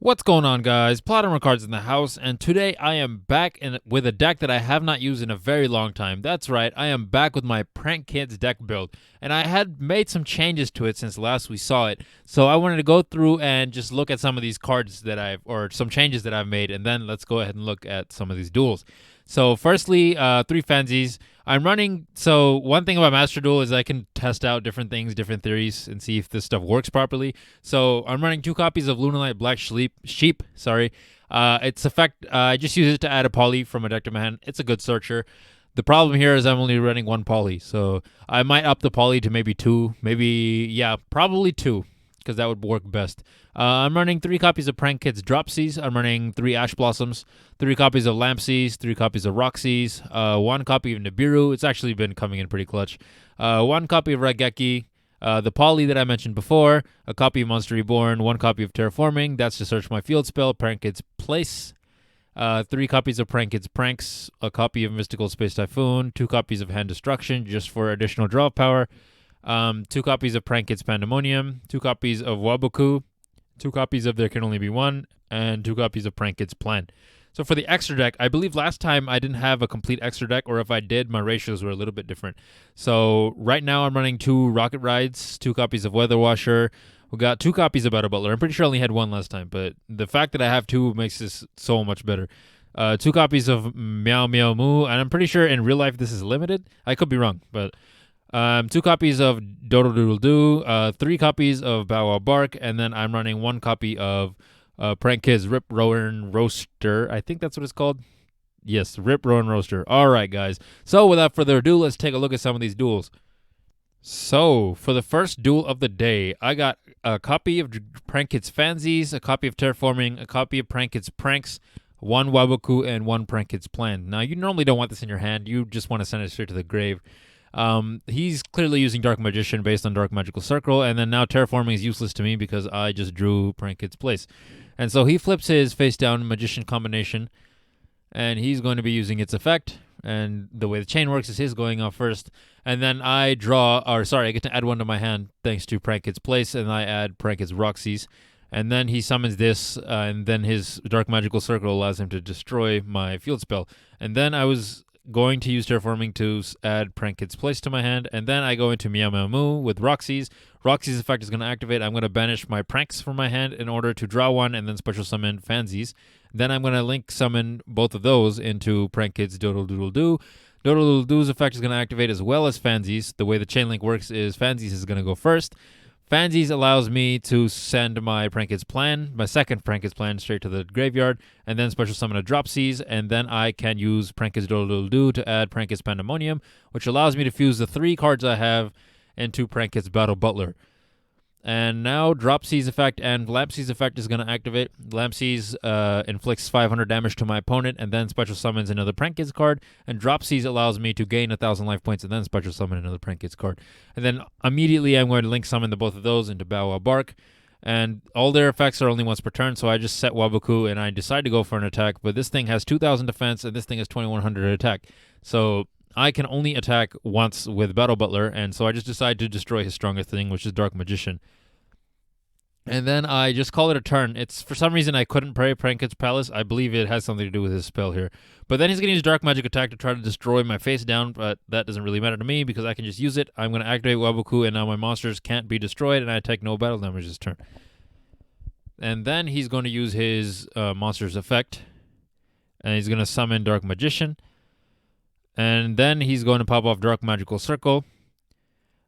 What's going on, guys? PlotArmorCards in the house, and today I am back with a deck that I have not used in a very long time. That's right, I am back with my Prank Kids deck build, and I had made some changes to it since last we saw it. So I wanted to go through and just look at some of these cards or some changes that I've made, and then let's go ahead and look at some of these duels. So firstly, 3 fansies. I'm running, so one thing about Master Duel is I can test out different things, different theories, and see if this stuff works properly. So I'm running 2 copies of Lunalight Black Sheep. Its effect, I just use it to add a poly from a deck to my hand. It's a good searcher. The problem here is I'm only running 1 poly, so I might up the poly to maybe 2, probably 2, because that would work best. I'm running 3 copies of Prank Kids Dropsies. I'm running 3 Ash Blossoms, 3 copies of Lampsies, 3 copies of Roxy's, 1 copy of Nibiru. It's actually been coming in pretty clutch. 1 copy of Raigeki, the Poly that I mentioned before, a copy of Monster Reborn, 1 copy of Terraforming. That's to search my field spell, Prank Kids Place. 3 copies of Prank Kids Pranks, a copy of Mystical Space Typhoon, 2 copies of Hand Destruction just for additional draw power. 2 copies of Prank Kids Pandemonium, 2 copies of Waboku, 2 copies of There Can Only Be One, and 2 copies of Prank Kids Plan. So for the extra deck, I believe last time I didn't have a complete extra deck, or if I did, my ratios were a little bit different. So right now I'm running 2 Rocket Rides, 2 copies of Weather Washer. We got 2 copies of Battle Butler. I'm pretty sure I only had 1 last time, but the fact that I have 2 makes this so much better. 2 copies of Meow Meow Moo, and I'm pretty sure in real life this is limited. I could be wrong, but 2 copies of Doodle Doodle Doo, 3 copies of Bow Wow Bark, and then I'm running 1 copy of Prank Kids Rip Rowan Roaster. I think that's what it's called. Yes, Rip Rowan Roaster. All right, guys. So without further ado, let's take a look at some of these duels. So for the first duel of the day, I got a copy of Prank Kids Fansies, a copy of Terraforming, a copy of Prank Kids Pranks, 1 Waboku, and 1 Prank Kids Plan. Now, you normally don't want this in your hand. You just want to send it straight to the grave. He's clearly using Dark Magician based on Dark Magical Circle, and then now Terraforming is useless to me because I just drew Prank Kids Place. And so he flips his face down Magician combination, and he's going to be using its effect. And the way the chain works is his going off first, and then I get to add 1 to my hand thanks to Prank Kids Place, and I add Prank Kids Roxy's. And then he summons this, and then his Dark Magical Circle allows him to destroy my field spell. And then I was going to use Terraforming to add Prank Kids Place to my hand, and then I go into Meow Meow Moo with Roxy's. Roxy's effect is going to activate. I'm going to banish my Pranks from my hand in order to draw 1 and then special summon Fansies. Then I'm going to link summon both of those into Prank Kids Doodle Doodle Doo. Doodle Doodle Doo's effect is going to activate as well as Fansies. The way the chain link works is Fansies is going to go first. Fansies allows me to send my Prank Kids Plan, my second Prank Kids Plan, straight to the graveyard, and then special summon a Dropsies, and then I can use Prank Kids Doodle Doodle Doo to add Prank Kids Pandemonium, which allows me to fuse the 3 cards I have into Prank Kids Battle Butler. And now Dropsies effect and Lampsies effect is going to activate. Lampsies inflicts 500 damage to my opponent and then special summons another Prank Kids card. And Dropsies allows me to gain 1,000 life points and then special summon another Prank Kids card. And then immediately I'm going to link summon both of those into Bow Wow Bark. And all their effects are only once per turn, so I just set Waboku and I decide to go for an attack. But this thing has 2,000 defense and this thing has 2,100 attack. So I can only attack once with Battle Butler, and so I just decide to destroy his strongest thing, which is Dark Magician. And then I just call it a turn. It's for some reason I couldn't play Prank Kids Palace. I believe it has something to do with his spell here. But then he's going to use Dark Magic Attack to try to destroy my face down, but that doesn't really matter to me because I can just use it. I'm going to activate Waboku, and now my monsters can't be destroyed, and I take no battle damage this turn. And then he's going to use his monster's effect, and he's going to summon Dark Magician. And then he's going to pop off Dark Magical Circle.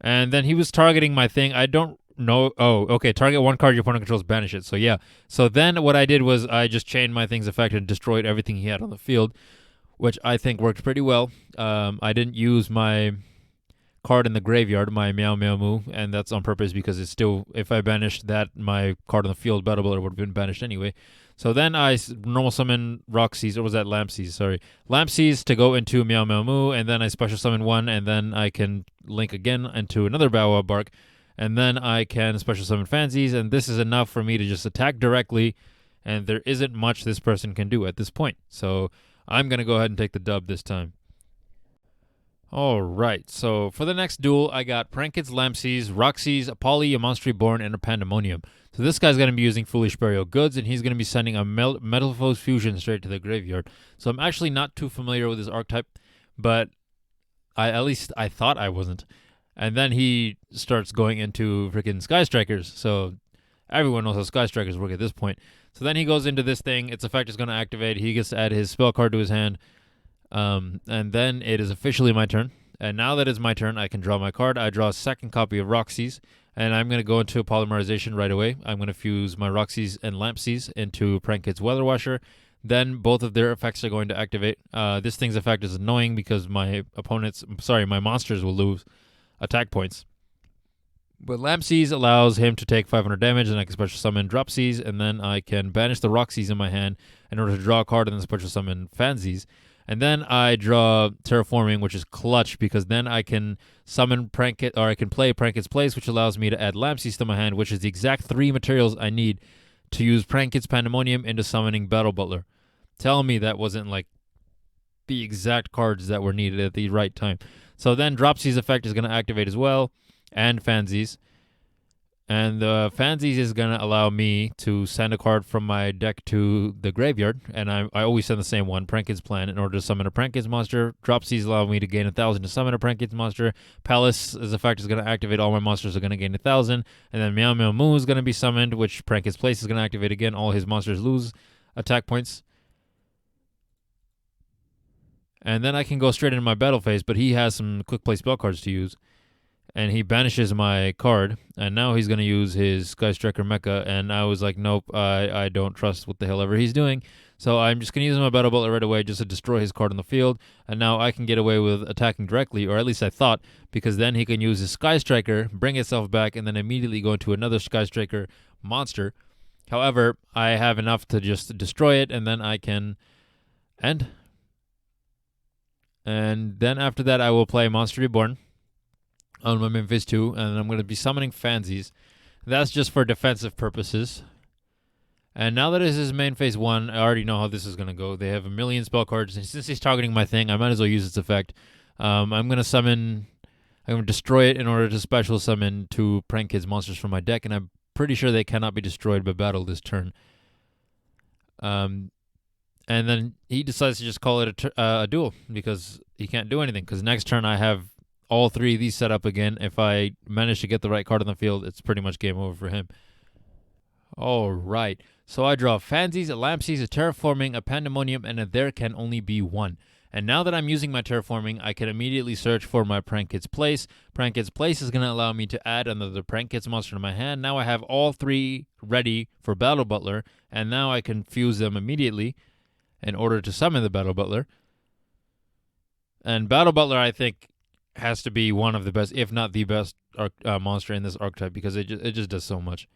And then he was targeting my thing. I don't know. Oh, okay. Target 1 card your opponent controls, banish it. So yeah. So then what I did was I just chained my thing's effect and destroyed everything he had on the field, which I think worked pretty well. I didn't use my card in the graveyard, my Meow Meow Moo, and that's on purpose because it's still, if I banished that, my card on the field, Battle Butler, would have been banished anyway. So then I normal summon Roxy's, or was that Lampsies? Sorry. Lampsies to go into Meow Meow Moo, and then I special summon 1, and then I can link again into another Bow Wow Bark, and then I can special summon Fansies, and this is enough for me to just attack directly, and there isn't much this person can do at this point. So I'm going to go ahead and take the dub this time. All right, so for the next duel, I got Prankits, Lampsies, Roxy's, a Polly, a Monster Reborn, and a Pandemonium. So this guy's going to be using Foolish Burial Goods, and he's going to be sending a Metalfoes Fusion straight to the graveyard. So I'm actually not too familiar with his archetype, but at least I thought I wasn't. And then he starts going into freaking Sky Strikers, so everyone knows how Sky Strikers work at this point. So then he goes into this thing, its effect is going to activate, he gets to add his spell card to his hand, and then it is officially my turn. And now that it's my turn, I can draw my card. I draw a second copy of Roxy's, and I'm going to go into polymerization right away. I'm going to fuse my Roxy's and Lampsies into Prankit's Weather Washer. Then both of their effects are going to activate. This thing's effect is annoying because my monsters will lose attack points. But Lampsies allows him to take 500 damage, and I can special summon Dropsies, and then I can banish the Roxy's in my hand in order to draw a card and then special summon Fansies. And then I draw Terraforming, which is clutch because then I can summon Prankit, or I can play Prankit's Place, which allows me to add Lampsies to my hand, which is the exact 3 materials I need to use Prankit's Pandemonium into summoning Battle Butler. Tell me that wasn't like the exact cards that were needed at the right time. So then Dropsy's effect is going to activate as well, and Fansies. And the Fansies is going to allow me to send a card from my deck to the graveyard. And I always send the same one, Prankit's Plan, in order to summon a Prankit's monster. Dropsies allow me to gain 1,000 to summon a Prankit's monster. Palace's effect is going to activate. All my monsters are going to gain 1,000. And then Meow Meow Moo is going to be summoned, which Prankit's Place is going to activate again. All his monsters lose attack points. And then I can go straight into my battle phase, but he has some quick play spell cards to use. And he banishes my card, and now he's going to use his Sky Striker Mecha, and I was like, nope, I don't trust what the hell ever he's doing, so I'm just going to use my Battle Butler right away just to destroy his card on the field, and now I can get away with attacking directly, or at least I thought, because then he can use his Sky Striker, bring itself back, and then immediately go into another Sky Striker monster. However, I have enough to just destroy it, and then I can end. And then after that, I will play Monster Reborn on my main phase 2, and I'm going to be summoning Fansies. That's just for defensive purposes. And now that it is his main phase 1, I already know how this is going to go. They have a million spell cards, and since he's targeting my thing, I might as well use its effect. I'm going to destroy it in order to special summon 2 Prank Kids monsters from my deck, and I'm pretty sure they cannot be destroyed by battle this turn. And then he decides to just call it a duel, because he can't do anything, because next turn I have all 3 of these set up again. If I manage to get the right card on the field, it's pretty much game over for him. All right. So I draw Fansies, a Lampsies, a Terraforming, a Pandemonium, and a There Can Only Be One. And now that I'm using my Terraforming, I can immediately search for my Prankit's Place. Prankit's Place is going to allow me to add another Prankit's monster to my hand. Now I have all 3 ready for Battle Butler, and now I can fuse them immediately in order to summon the Battle Butler. And Battle Butler, I think, has to be one of the best, if not the best, monster in this archetype, because it just does so much.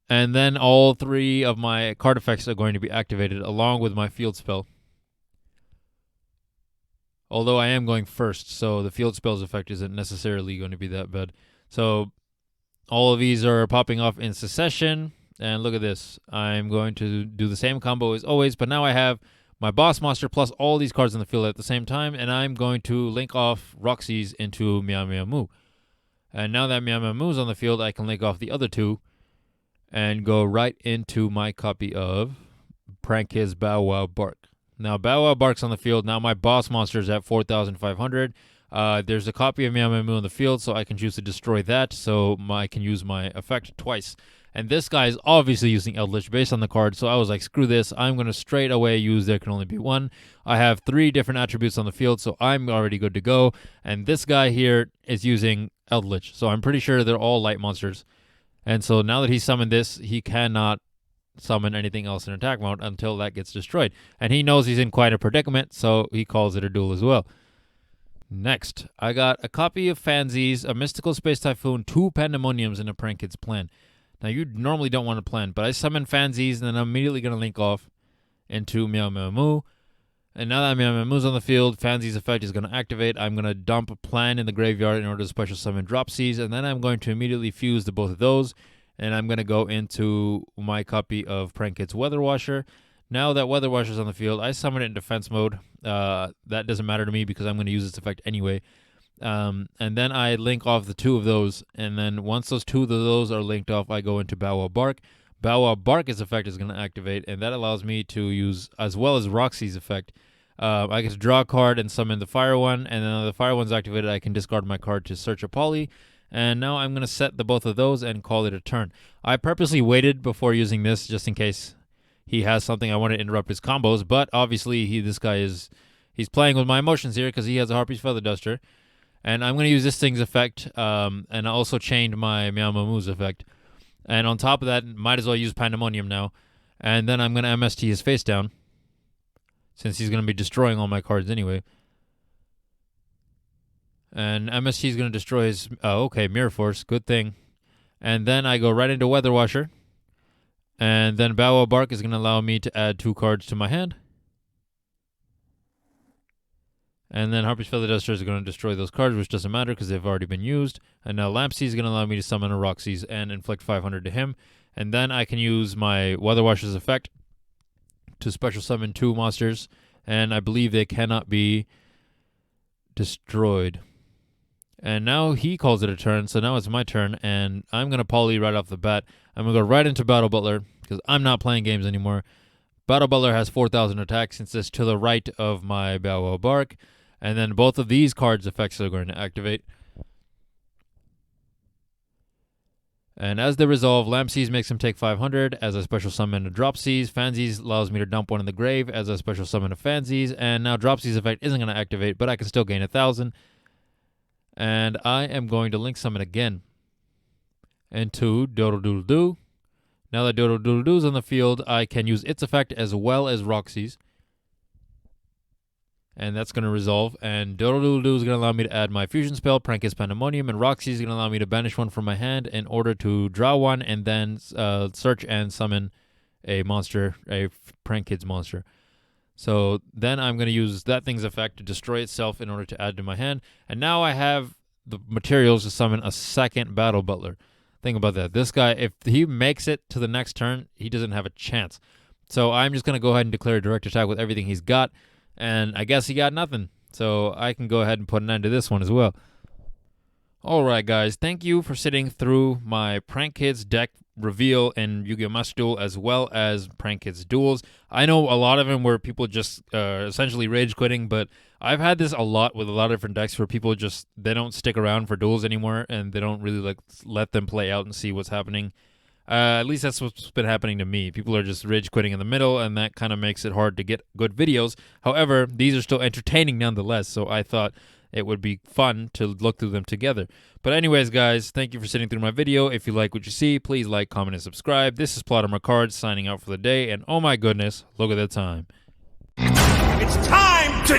And then all 3 of my card effects are going to be activated along with my field spell. Although I am going first, so the field spell's effect isn't necessarily going to be that bad. So all of these are popping off in succession. And look at this. I'm going to do the same combo as always, but now I have my boss monster plus all these cards on the field at the same time, and I'm going to link off Roxy's into Meow Meow Moo. And now that Meow Meow Moo's on the field, I can link off the other 2 and go right into my copy of Prank His Bow Wow Bark. Now Bow Wow Bark's on the field. Now my boss monster is at 4,500. There's a copy of Meow Meow Moo on the field, so I can choose to destroy that, so I can use my effect twice. And this guy is obviously using Eldlich based on the card, so I was like, screw this. I'm going to straight away use There Can Only Be One. I have 3 different attributes on the field, so I'm already good to go. And this guy here is using Eldlich, so I'm pretty sure they're all light monsters. And so now that he summoned this, he cannot summon anything else in attack mode until that gets destroyed. And he knows he's in quite a predicament, so he calls it a duel as well. Next, I got a copy of Fansies, a Mystical Space Typhoon, 2 Pandemoniums, and a Prank Kids Plan. Now, you normally don't want to plan, but I summon Fansies, and then I'm immediately going to link off into Meow Meow Moo. And now that Meow Meow Moo's on the field, Fansies' effect is going to activate. I'm going to dump a plan in the graveyard in order to special summon Dropsies, and then I'm going to immediately fuse the both of those, and I'm going to go into my copy of Prankit's Weather Washer. Now that Weather Washer's on the field, I summon it in defense mode. That doesn't matter to me because I'm going to use its effect anyway. And then I link off the 2 of those, and then once those 2 of those are linked off, I go into Bow Wow Bark. Bow Wow Bark's effect is going to activate, and that allows me to use, as well as Roxy's effect, I get to draw a card and summon the fire one, and then when the fire one's activated, I can discard my card to search a poly. And now I'm going to set the both of those and call it a turn. I purposely waited before using this just in case he has something I want to interrupt his combos, but obviously this guy he's playing with my emotions here because he has a Harpy's Feather Duster. And I'm going to use this thing's effect, and I also chained my Meowmamoo's effect. And on top of that, might as well use Pandemonium now. And then I'm going to MST his face down, since he's going to be destroying all my cards anyway. And MST is going to destroy his... Oh, okay, Mirror Force, good thing. And then I go right into Weather Washer. And then Bow Wow Bark is going to allow me to add 2 cards to my hand. And then Harpy's Feather Duster is going to destroy those cards, which doesn't matter because they've already been used. And now Lampsey is going to allow me to summon a Roxy's and inflict 500 to him. And then I can use my Weather Washer's effect to special summon 2 monsters. And I believe they cannot be destroyed. And now he calls it a turn, so now it's my turn. And I'm going to poly right off the bat. I'm going to go right into Battle Butler because I'm not playing games anymore. Battle Butler has 4,000 attack since it's to the right of my Bow Wow Bark. And then both of these cards' effects are going to activate. And as they resolve, Lampsey's makes him take 500 as I special summon a Dropsies. Fansies allows me to dump one in the grave as I special summon a Fansies. And now Dropsies' effect isn't going to activate, but I can still gain 1,000. And I am going to link summon again into Doodle Doodle Doo. Now that Doodle Doodle Doo's on the field, I can use its effect as well as Roxy's. And that's going to resolve. And Doodle Doodle Doo is going to allow me to add my fusion spell, Prank's Pandemonium. And Roxy is going to allow me to banish one from my hand in order to draw one and then search and summon a monster, a Prank Kids monster. So then I'm going to use that thing's effect to destroy itself in order to add to my hand. And now I have the materials to summon a second Battle Butler. Think about that. This guy, if he makes it to the next turn, he doesn't have a chance. So I'm just going to go ahead and declare a direct attack with everything he's got. And I guess he got nothing. So I can go ahead and put an end to this one as well. Alright guys, thank you for sitting through my Prank Kids deck reveal in Yu-Gi-Oh! Master Duel as well as Prank Kids Duels. I know a lot of them where people just essentially rage quitting, but I've had this a lot with a lot of different decks where people just, they don't stick around for duels anymore and they don't really let them play out and see what's happening. At least that's what's been happening to me. People are just rage quitting in the middle, and that kind of makes it hard to get good videos. However, these are still entertaining nonetheless, so I thought it would be fun to look through them together. But anyways, guys, thank you for sitting through my video. If you like what you see, please like, comment, and subscribe. This is PlotArmorCards signing out for the day, and oh my goodness, look at the time. It's time to